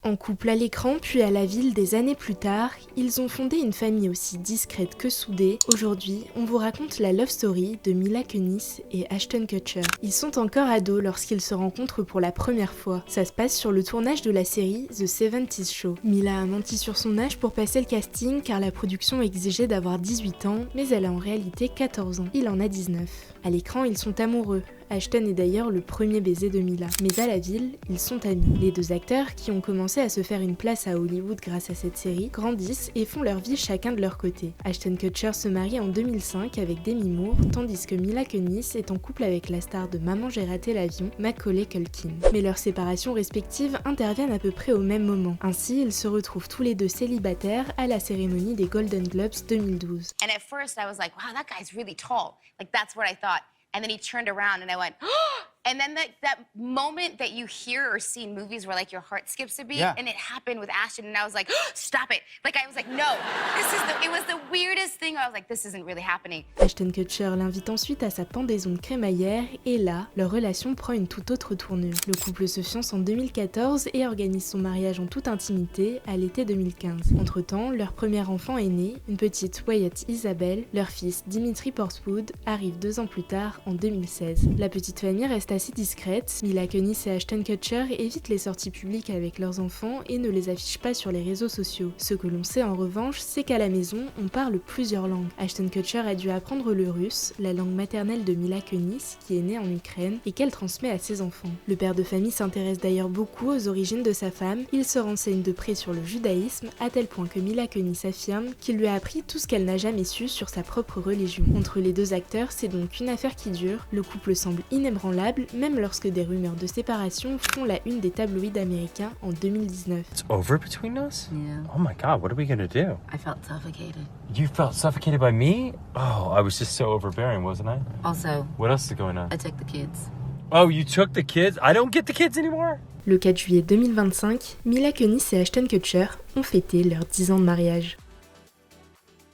En couple à l'écran puis à la ville des années plus tard, ils ont fondé une famille aussi discrète que soudée. Aujourd'hui, on vous raconte la love story de Mila Kunis et Ashton Kutcher. Ils sont encore ados lorsqu'ils se rencontrent pour la première fois. Ça se passe sur le tournage de la série The 70's Show. Mila a menti sur son âge pour passer le casting car la production exigeait d'avoir 18 ans, mais elle a en réalité 14 ans. Il en a 19. À l'écran, ils sont amoureux. Ashton est d'ailleurs le premier baiser de Mila. Mais à la ville, ils sont amis. Les deux acteurs, qui ont commencé à se faire une place à Hollywood grâce à cette série, grandissent et font leur vie chacun de leur côté. Ashton Kutcher se marie en 2005 avec Demi Moore, tandis que Mila Kunis est en couple avec la star de Maman j'ai raté l'avion, Macaulay Culkin. Mais leurs séparations respectives interviennent à peu près au même moment. Ainsi, ils se retrouvent tous les deux célibataires à la cérémonie des Golden Globes 2012. And at first I was like, wow, that guy's really tall. Like that's what I thought. And then he turned around and I went, oh! And then that moment that you hear or see in movies where like your heart skips a beat, and it happened with Ashton, and I was like, oh, stop it. Like I was like, no, it was the weirdest thing. I was like, this isn't really happening. Ashton Kutcher l'invite ensuite à sa pendaison de crémaillère et là, leur relation prend une toute autre tournure. Le couple se fiance en 2014 et organise son mariage en toute intimité à l'été 2015. Entre-temps, leur premier enfant est né, une petite Wyatt Isabelle. Leur fils Dimitri Portswood arrive 2 ans plus tard, en 2016. La petite famille reste assez discrète. Mila Kunis et Ashton Kutcher évitent les sorties publiques avec leurs enfants et ne les affichent pas sur les réseaux sociaux. Ce que l'on sait en revanche, c'est qu'à la maison, on parle plusieurs langues. Ashton Kutcher a dû apprendre le russe, la langue maternelle de Mila Kunis, qui est née en Ukraine et qu'elle transmet à ses enfants. Le père de famille s'intéresse d'ailleurs beaucoup aux origines de sa femme. Il se renseigne de près sur le judaïsme, à tel point que Mila Kunis affirme qu'il lui a appris tout ce qu'elle n'a jamais su sur sa propre religion. Entre les deux acteurs, c'est donc une affaire qui dure. Le couple semble inébranlable, même lorsque des rumeurs de séparation font la une des tabloïds américains en 2019. It's over between us? Yeah. Oh my God, what are we gonna do? I felt suffocated. You felt suffocated by me? Oh, I was just so overbearing, wasn't I? Also, What else is going on? I took the kids. Oh, you took the kids? I don't get the kids anymore? Le 4 juillet 2025, Mila Kunis et Ashton Kutcher ont fêté leurs 10 ans de mariage.